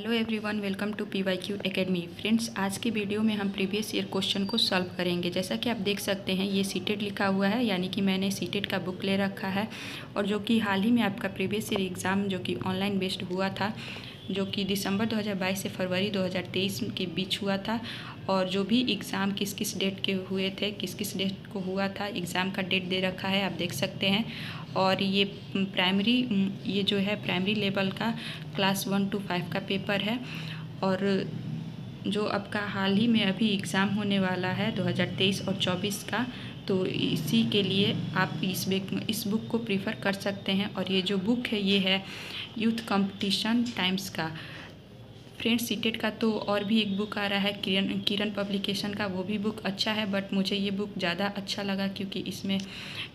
Hello everyone, welcome to PYQ academy. Friends, आज की video में हम प्रीवियस ईयर क्वेश्चन को सॉल्व करेंगे। जैसा कि आप देख सकते हैं, ये सीटेट लिखा हुआ है, यानी कि मैंने सीटेट का बुक ले रखा है और जो कि हाल ही में आपका प्रीवियस ईयर एग्ज़ाम जो कि ऑनलाइन बेस्ड हुआ था, जो कि दिसंबर 2022 से फरवरी 2023 के बीच हुआ था। और जो भी एग्ज़ाम किस किस डेट के हुए थे, किस किस डेट को हुआ था, एग्ज़ाम का डेट दे रखा है, आप देख सकते हैं। और ये जो है प्राइमरी लेवल का क्लास 1 to 5 का पेपर है। और जो आपका हाल ही में अभी एग्ज़ाम होने वाला है 2023 और 24 का, तो इसी के लिए आप इस बुक को प्रीफर कर सकते हैं। और ये जो बुक है, ये है यूथ कंपटीशन टाइम्स का। फ्रेंड्स, सीटेट का तो और भी एक बुक आ रहा है किरण पब्लिकेशन का, वो भी बुक अच्छा है, बट मुझे ये बुक ज़्यादा अच्छा लगा क्योंकि इसमें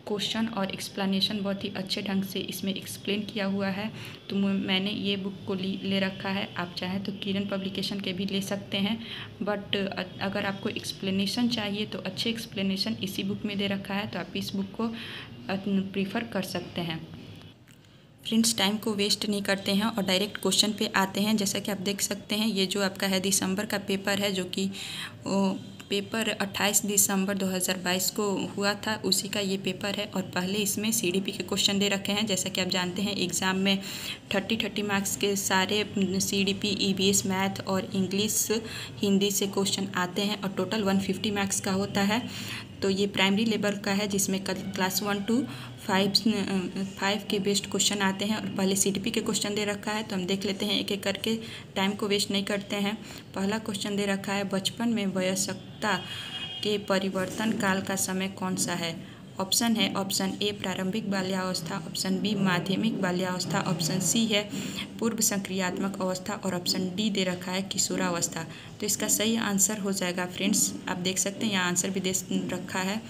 क्वेश्चन और एक्सप्लेनेशन बहुत ही अच्छे ढंग से इसमें एक्सप्लेन किया हुआ है। तो मैंने ये बुक को ले रखा है। आप चाहें तो किरण पब्लिकेशन के भी ले सकते हैं, बट अगर आपको एक्सप्लेनेशन चाहिए तो अच्छे एक्सप्लेनेशन इसी बुक में दे रखा है, तो आप इस बुक को प्रीफर कर सकते हैं। फ्रेंड्स, टाइम को वेस्ट नहीं करते हैं और डायरेक्ट क्वेश्चन पे आते हैं। जैसा कि आप देख सकते हैं, ये जो आपका है दिसंबर का पेपर है, जो कि पेपर 28 दिसंबर 2022 को हुआ था, उसी का ये पेपर है। और पहले इसमें CDP के क्वेश्चन दे रखे हैं। जैसा कि आप जानते हैं, एग्ज़ाम में 30 मार्क्स के सारे CDP, EVS, मैथ और इंग्लिश हिंदी से क्वेश्चन आते हैं और टोटल 150 मार्क्स का होता है। तो ये प्राइमरी लेवल का है, जिसमें क्लास 1 to 5 के बेस्ड क्वेश्चन आते हैं। और पहले CDP के क्वेश्चन दे रखा है, तो हम देख लेते हैं एक एक करके, टाइम को वेस्ट नहीं करते हैं। पहला क्वेश्चन दे रखा है, बचपन में वयस्कता के परिवर्तन काल का समय कौन सा है? ऑप्शन है, ऑप्शन ए प्रारंभिक बाल्यावस्था, ऑप्शन बी माध्यमिक बाल्यावस्था, ऑप्शन सी है पूर्व संक्रियात्मक अवस्था और ऑप्शन डी दे रखा है किशोरावस्था। तो इसका सही आंसर हो जाएगा फ्रेंड्स, आप देख सकते हैं यहाँ आंसर भी दे रखा है।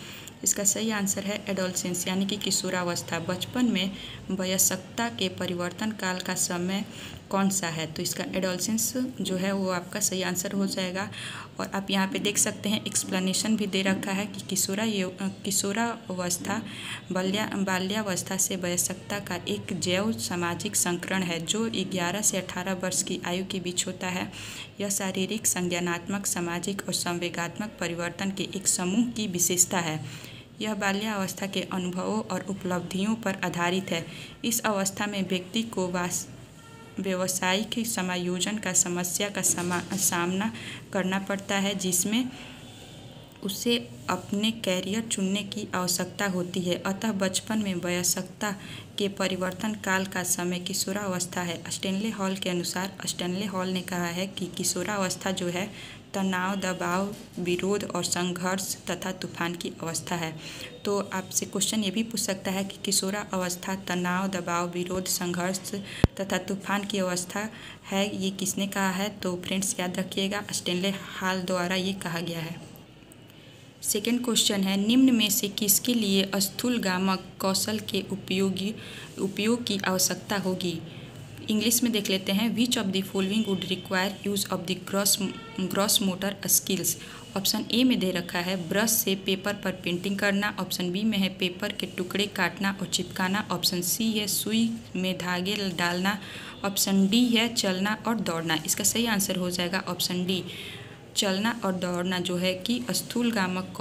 इसका सही आंसर है एडोलसेंस, यानी कि किशोरावस्था। बचपन में वयस्कता के परिवर्तन काल का समय कौन सा है? तो इसका एडोलसेंस जो है वो आपका सही आंसर हो जाएगा। और आप यहाँ पे देख सकते हैं एक्सप्लेनेशन भी दे रखा है कि किशोरावस्था बाल्यावस्था से वयस्कता का एक जैव सामाजिक संकरण है जो 11 से 18 वर्ष की आयु के बीच होता है। यह शारीरिक, संज्ञानात्मक, सामाजिक और संवेगात्मक परिवर्तन के एक समूह की विशेषता है। यह बाल्यावस्था के अनुभवों और उपलब्धियों पर आधारित है। इस अवस्था में व्यक्ति को व्यावसायिक समायोजन का समस्या का सामना करना पड़ता है, जिसमें उसे अपने कैरियर चुनने की आवश्यकता होती है। अतः बचपन में वयस्कता के परिवर्तन काल का समय किशोरावस्था है। स्टैनले हॉल के अनुसार, स्टैनले हॉल ने कहा है कि किशोरावस्था जो है तनाव, दबाव, विरोध और संघर्ष तथा तूफान की अवस्था है। तो आपसे क्वेश्चन ये भी पूछ सकता है कि किशोरावस्था तनाव, दबाव, विरोध, संघर्ष तथा तूफान की अवस्था है, ये किसने कहा है? तो फ्रेंड्स, याद रखिएगा, स्टैनले हॉल द्वारा ये कहा गया है। सेकेंड क्वेश्चन है, निम्न में से किसके लिए स्थूलगामक कौशल के उपयोग की आवश्यकता होगी? इंग्लिश में देख लेते हैं। Which of the following would require use of the gross motor skills? Option A में दे रखा है ब्रश से पेपर पर पेंटिंग करना, ऑप्शन बी में है पेपर के टुकड़े काटना और चिपकाना, ऑप्शन सी है सुई में धागे डालना, ऑप्शन डी है चलना और दौड़ना। इसका सही आंसर हो जाएगा ऑप्शन डी, चलना और दौड़ना, जो है कि स्थूलगामक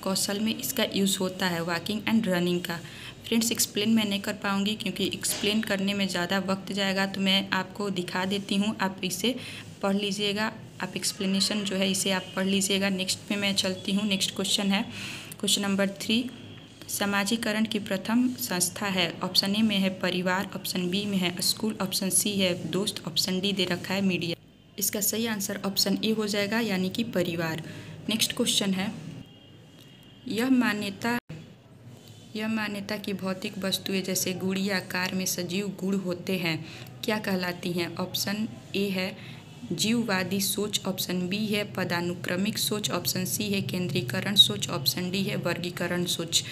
कौशल में इसका यूज़ होता है, वॉकिंग एंड रनिंग का। फ्रेंड्स, एक्सप्लेन मैं नहीं कर पाऊँगी क्योंकि एक्सप्लेन करने में ज़्यादा वक्त जाएगा, तो मैं आपको दिखा देती हूँ, आप इसे पढ़ लीजिएगा। आप एक्सप्लेनेशन जो है इसे आप पढ़ लीजिएगा। नेक्स्ट पे मैं चलती हूँ। नेक्स्ट क्वेश्चन है क्वेश्चन नंबर 3, समाजीकरण की प्रथम संस्था है। ऑप्शन ए में है परिवार, ऑप्शन बी में है स्कूल, ऑप्शन सी है दोस्त, ऑप्शन डी दे रखा है मीडिया। इसका सही आंसर ऑप्शन ए हो जाएगा, यानी कि परिवार। नेक्स्ट क्वेश्चन है, यह मान्यता की भौतिक वस्तुएं जैसे गुड़िया कार में सजीव गुण होते हैं क्या कहलाती हैं? ऑप्शन ए है जीववादी सोच, ऑप्शन बी है पदानुक्रमिक सोच, ऑप्शन सी है केंद्रीकरण सोच, ऑप्शन डी है वर्गीकरण सोच।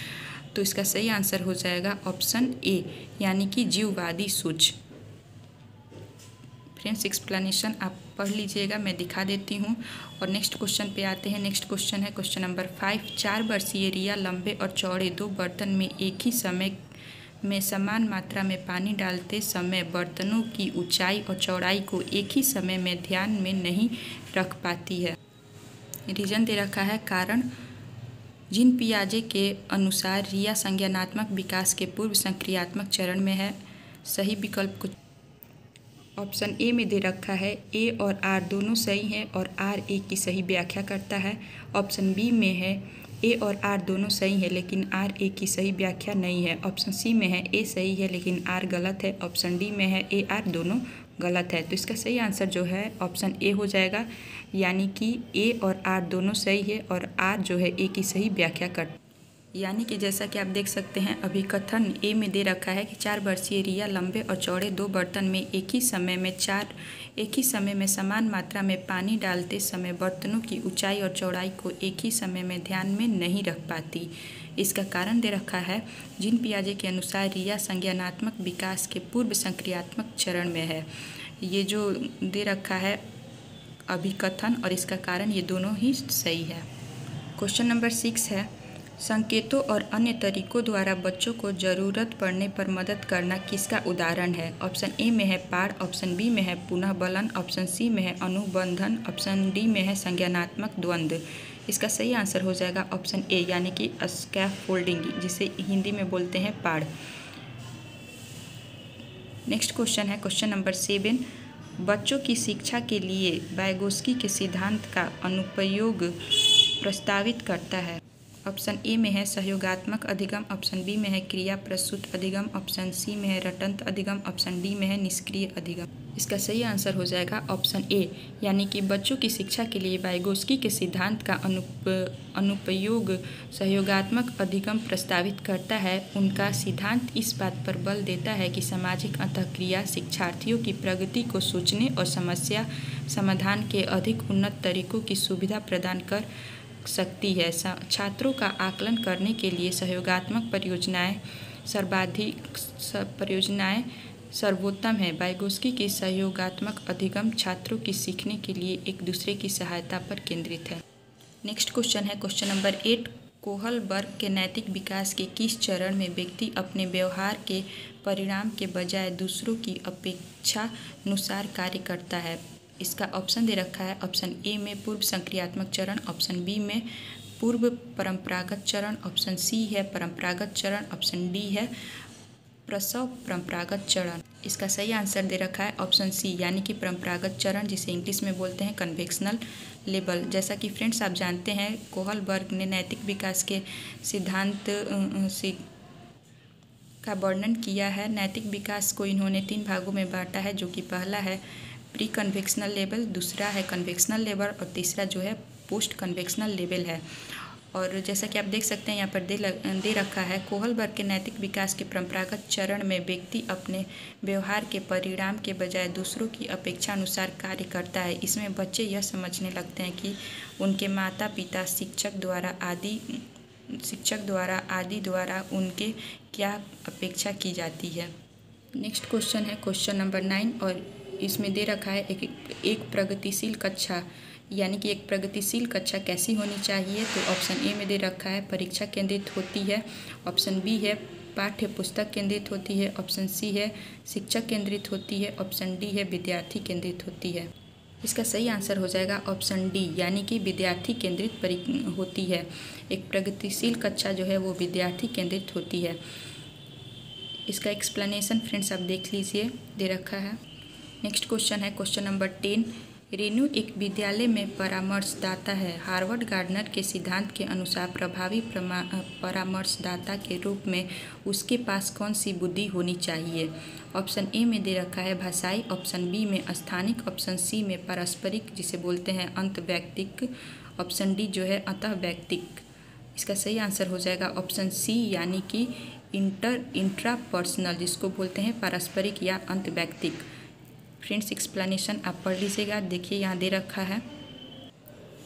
तो इसका सही आंसर हो जाएगा ऑप्शन ए, यानी कि जीववादी सोच। फ्रेंड्स, एक्सप्लेनेशन आप पढ़ लीजिएगा, मैं दिखा देती हूँ। और नेक्स्ट क्वेश्चन पे आते हैं। नेक्स्ट क्वेश्चन है क्वेश्चन नंबर 5, 4 वर्षीय रिया लंबे और चौड़े 2 बर्तन में एक ही समय में समान मात्रा में पानी डालते समय बर्तनों की ऊंचाई और चौड़ाई को एक ही समय में ध्यान में नहीं रख पाती है। रीजन दे रखा है कारण जीन पियाजे के अनुसार रिया संज्ञानात्मक विकास के पूर्व संक्रियात्मक चरण में है। सही विकल्प को ऑप्शन ए में दे रखा है ए और आर दोनों सही हैं और आर ए की सही व्याख्या करता है। ऑप्शन बी में है ए और आर दोनों सही है लेकिन आर ए की सही व्याख्या नहीं है। ऑप्शन सी में है ए सही है लेकिन आर गलत है। ऑप्शन डी में है ए आर दोनों गलत है। तो इसका सही आंसर जो है ऑप्शन ए हो जाएगा, यानी कि ए और आर दोनों सही है और आर जो है ए की सही व्याख्या कर, यानी कि जैसा कि आप देख सकते हैं अभिकथन ए में दे रखा है कि 4 वर्षीय रिया लंबे और चौड़े 2 बर्तन में एक ही समय में समान मात्रा में पानी डालते समय बर्तनों की ऊंचाई और चौड़ाई को एक ही समय में ध्यान में नहीं रख पाती। इसका कारण दे रखा है जीन पियाजे के अनुसार रिया संज्ञानात्मक विकास के पूर्व संक्रियात्मक चरण में है। ये जो दे रखा है अभिकथन और इसका कारण ये दोनों ही सही है। क्वेश्चन नंबर 6 है संकेतों और अन्य तरीकों द्वारा बच्चों को जरूरत पड़ने पर मदद करना किसका उदाहरण है। ऑप्शन ए में है पाड़, ऑप्शन बी में है पुनः बलन, ऑप्शन सी में है अनुबंधन, ऑप्शन डी में है संज्ञानात्मक द्वंद्व। इसका सही आंसर हो जाएगा ऑप्शन ए, यानी कि स्कैफोल्डिंग, जिसे हिंदी में बोलते हैं पाड़। नेक्स्ट क्वेश्चन है क्वेश्चन नंबर 7 बच्चों की शिक्षा के लिए वाइगोत्स्की के सिद्धांत का अनुप्रयोग प्रस्तावित करता है। ऑप्शन ए में है सहयोगात्मक अधिगम, ऑप्शन बी में है क्रिया प्रसूत अधिगम, ऑप्शन सी में है रटंत अधिगम, ऑप्शन डी में है निष्क्रिय अधिगम। इसका सही आंसर हो जाएगा ऑप्शन ए, यानी कि बच्चों की शिक्षा के लिए वाइगोत्स्की के सिद्धांत का अनुप्रयोग सहयोगात्मक अधिगम प्रस्तावित करता है। उनका सिद्धांत इस बात पर बल देता है कि सामाजिक अंतःक्रिया शिक्षार्थियों की प्रगति को सोचने और समस्या समाधान के अधिक उन्नत तरीकों की सुविधा प्रदान कर सकती है। छात्रों का आकलन करने के लिए सहयोगात्मक परियोजनाएं सर्वोत्तम है। वाइगोत्स्की की सहयोगात्मक अधिगम छात्रों की सीखने के लिए एक दूसरे की सहायता पर केंद्रित है। नेक्स्ट क्वेश्चन है क्वेश्चन नंबर 8 कोहलबर्ग के नैतिक विकास के किस चरण में व्यक्ति अपने व्यवहार के परिणाम के बजाय दूसरों की अपेक्षानुसार कार्य करता है। इसका ऑप्शन दे रखा है ऑप्शन ए में पूर्व संक्रियात्मक चरण, ऑप्शन बी में पूर्व परंपरागत चरण, ऑप्शन सी है परंपरागत चरण, ऑप्शन डी है प्रसव परंपरागत चरण। इसका सही आंसर दे रखा है ऑप्शन सी, यानी कि परंपरागत चरण, जिसे इंग्लिश में बोलते हैं कन्वेक्शनल लेवल। जैसा कि फ्रेंड्स आप जानते हैं कोहलबर्ग ने नैतिक विकास के सिद्धांत का वर्णन किया है। नैतिक विकास को इन्होंने 3 भागों में बांटा है, जो कि पहला है प्री कन्वेक्शनल लेवल, दूसरा है कन्वेक्शनल लेवल और तीसरा जो है पोस्ट कन्वेक्शनल लेवल है। और जैसा कि आप देख सकते हैं यहाँ पर दे रखा है कोहलबर्ग के नैतिक विकास के परंपरागत चरण में व्यक्ति अपने व्यवहार के परिणाम के बजाय दूसरों की अपेक्षा अनुसार कार्य करता है। इसमें बच्चे यह समझने लगते हैं कि उनके माता पिता शिक्षक द्वारा उनके क्या अपेक्षा की जाती है। नेक्स्ट क्वेश्चन है क्वेश्चन नंबर 9 और इसमें दे रखा है एक प्रगतिशील कक्षा, यानी कि एक प्रगतिशील कक्षा कैसी होनी चाहिए। तो ऑप्शन ए में दे रखा है परीक्षा केंद्रित होती है, ऑप्शन बी है पाठ्य पुस्तक केंद्रित होती है, ऑप्शन सी है शिक्षक केंद्रित होती है, ऑप्शन डी है विद्यार्थी केंद्रित होती है। इसका सही आंसर हो जाएगा ऑप्शन डी, यानी कि विद्यार्थी केंद्रित होती है। एक प्रगतिशील कक्षा जो है वो विद्यार्थी केंद्रित होती है। इसका एक्सप्लेनेशन फ्रेंड्स आप देख लीजिए, दे रखा है। नेक्स्ट क्वेश्चन है क्वेश्चन नंबर 10 रेनू एक विद्यालय में परामर्शदाता है। हार्वर्ड गार्डनर के सिद्धांत के अनुसार प्रभावी परामर्शदाता के रूप में उसके पास कौन सी बुद्धि होनी चाहिए। ऑप्शन ए में दे रखा है भाषाई, ऑप्शन बी में स्थानिक, ऑप्शन सी में पारस्परिक जिसे बोलते हैं अंतवैयक्तिक, ऑप्शन डी जो है अंतःवैयक्तिक। इसका सही आंसर हो जाएगा ऑप्शन सी, यानी कि इंट्रापर्सनल जिसको बोलते हैं पारस्परिक या अंतवैयक्तिक। फ्रेंड्स एक्सप्लेनेशन आप पढ़ लीजिएगा, देखिए यहाँ दे रखा है।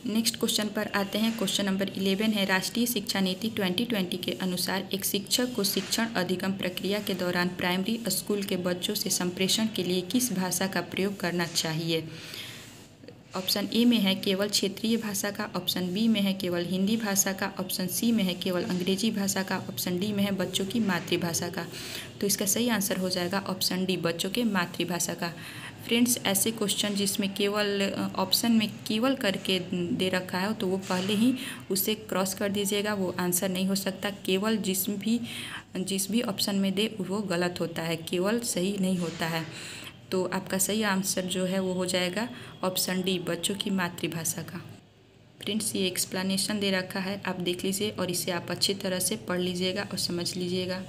नेक्स्ट क्वेश्चन पर आते हैं। क्वेश्चन नंबर 11 है राष्ट्रीय शिक्षा नीति 2020 के अनुसार एक शिक्षक को शिक्षण अधिगम प्रक्रिया के दौरान प्राइमरी स्कूल के बच्चों से संप्रेषण के लिए किस भाषा का प्रयोग करना चाहिए। ऑप्शन ए में है केवल क्षेत्रीय भाषा का, ऑप्शन बी में है केवल हिंदी भाषा का, ऑप्शन सी में है केवल अंग्रेजी भाषा का, ऑप्शन डी में है बच्चों की मातृभाषा का। तो इसका सही आंसर हो जाएगा ऑप्शन डी, बच्चों के मातृभाषा का। फ्रेंड्स, ऐसे क्वेश्चन जिसमें केवल ऑप्शन में केवल करके दे रखा है तो वो पहले ही उसे क्रॉस कर दीजिएगा, वो आंसर नहीं हो सकता। केवल जिस भी ऑप्शन में दे वो गलत होता है, केवल सही नहीं होता है। तो आपका सही आंसर जो है वो हो जाएगा ऑप्शन डी, बच्चों की मातृभाषा का। फ्रेंड्स, ये एक्सप्लेनेशन दे रखा है, आप देख लीजिए और इसे आप अच्छी तरह से पढ़ लीजिएगा और समझ लीजिएगा।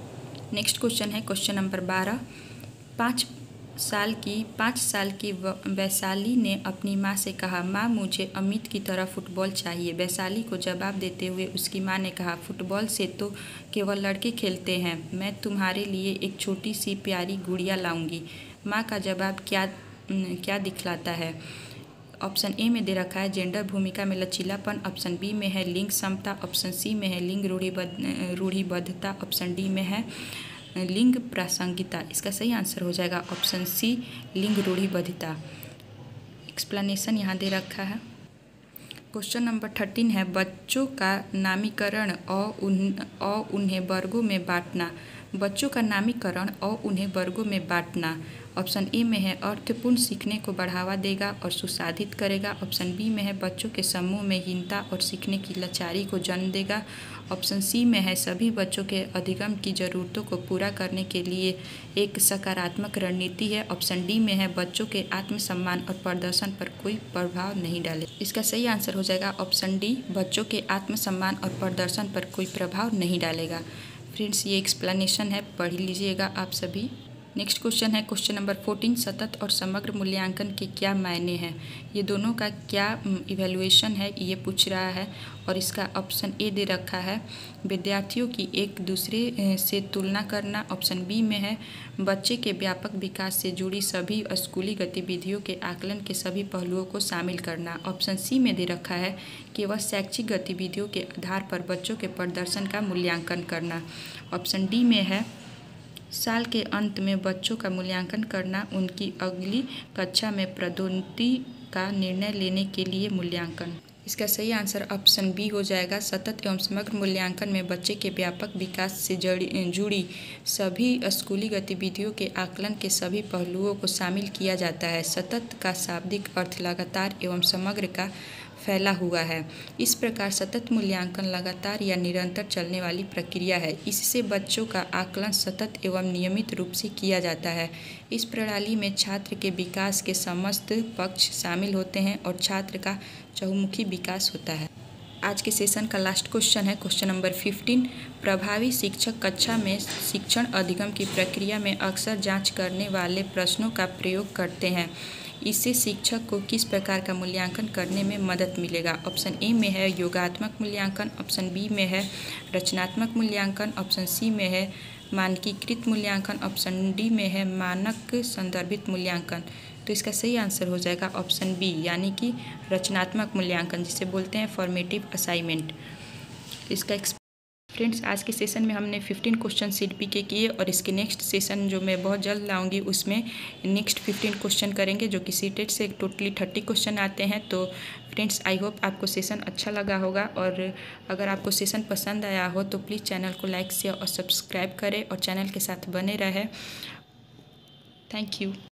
नेक्स्ट क्वेश्चन है क्वेश्चन नंबर 12। 5 साल की वैशाली ने अपनी माँ से कहा, माँ मुझे अमित की तरह फुटबॉल चाहिए। वैशाली को जवाब देते हुए उसकी माँ ने कहा, फुटबॉल से तो केवल लड़के खेलते हैं, मैं तुम्हारे लिए एक छोटी सी प्यारी गुड़िया लाऊंगी। माँ का जवाब क्या दिखलाता है? ऑप्शन ए में दे रखा है जेंडर भूमिका में लचीलापन, ऑप्शन बी में है लिंग समता, ऑप्शन सी में है लिंग रूढ़िबद्धता, ऑप्शन डी में है लिंग प्रासंगिकता। इसका सही आंसर हो जाएगा ऑप्शन सी, लिंग रूढ़िबद्धता। एक्सप्लेनेशन यहाँ दे रखा है। क्वेश्चन नंबर 13 है बच्चों का नामीकरण और उन्हें वर्गों में बांटना। बच्चों का नामीकरण और उन्हें वर्गों में बांटना। ऑप्शन ए में है अर्थपूर्ण सीखने को बढ़ावा देगा और सुसाधित करेगा, ऑप्शन बी में है बच्चों के समूह में हीनता और सीखने की लाचारी को जन्म देगा, ऑप्शन सी में है सभी बच्चों के अधिगम की ज़रूरतों को पूरा करने के लिए एक सकारात्मक रणनीति है, ऑप्शन डी में है बच्चों के आत्मसम्मान और प्रदर्शन पर कोई प्रभाव नहीं डाले। इसका सही आंसर हो जाएगा ऑप्शन डी, बच्चों के आत्मसम्मान और प्रदर्शन पर कोई प्रभाव नहीं डालेगा। फ्रेंड्स, ये एक्सप्लेनेशन है, पढ़ लीजिएगा आप सभी। नेक्स्ट क्वेश्चन है क्वेश्चन नंबर 14। सतत और समग्र मूल्यांकन के क्या मायने हैं? ये दोनों का क्या इवैल्यूएशन है ये पूछ रहा है और इसका ऑप्शन ए दे रखा है विद्यार्थियों की एक दूसरे से तुलना करना, ऑप्शन बी में है बच्चे के व्यापक विकास से जुड़ी सभी स्कूली गतिविधियों के आकलन के सभी पहलुओं को शामिल करना, ऑप्शन सी में दे रखा है केवल शैक्षिक गतिविधियों के आधार पर बच्चों के प्रदर्शन का मूल्यांकन करना, ऑप्शन डी में है साल के अंत में बच्चों का मूल्यांकन करना, उनकी अगली कक्षा में पदोन्नति का निर्णय लेने के लिए मूल्यांकन। इसका सही आंसर ऑप्शन बी हो जाएगा। सतत एवं समग्र मूल्यांकन में बच्चे के व्यापक विकास से जुड़ी सभी स्कूली गतिविधियों के आकलन के सभी पहलुओं को शामिल किया जाता है। सतत का शाब्दिक अर्थ लगातार एवं समग्र का फैला हुआ है। इस प्रकार सतत मूल्यांकन लगातार या निरंतर चलने वाली प्रक्रिया है। इससे बच्चों का आकलन सतत एवं नियमित रूप से किया जाता है। इस प्रणाली में छात्र के विकास के समस्त पक्ष शामिल होते हैं और छात्र का चहुमुखी विकास होता है। आज के सेशन का लास्ट क्वेश्चन है क्वेश्चन नंबर 15। प्रभावी शिक्षक कक्षा में शिक्षण अधिगम की प्रक्रिया में अक्सर जांच करने वाले प्रश्नों का प्रयोग करते हैं। इससे शिक्षक को किस प्रकार का मूल्यांकन करने में मदद मिलेगा? ऑप्शन ए में है योगात्मक मूल्यांकन, ऑप्शन बी में है रचनात्मक मूल्यांकन, ऑप्शन सी में है मानकीकृत मूल्यांकन, ऑप्शन डी में है मानक संदर्भित मूल्यांकन। तो इसका सही आंसर हो जाएगा ऑप्शन बी, यानी कि रचनात्मक मूल्यांकन, जिसे बोलते हैं फॉर्मेटिव असाइनमेंट। इसका फ्रेंड्स, आज के सेशन में हमने 15 क्वेश्चन सीट पी के किए और इसके नेक्स्ट सेशन जो मैं बहुत जल्द लाऊंगी उसमें नेक्स्ट 15 क्वेश्चन करेंगे, जो कि सीटेट से टोटली 30 क्वेश्चन आते हैं। तो फ्रेंड्स, आई होप आपको सेशन अच्छा लगा होगा और अगर आपको सेशन पसंद आया हो तो प्लीज़ चैनल को लाइक शेयर और सब्सक्राइब करें और चैनल के साथ बने रहें। Thank you.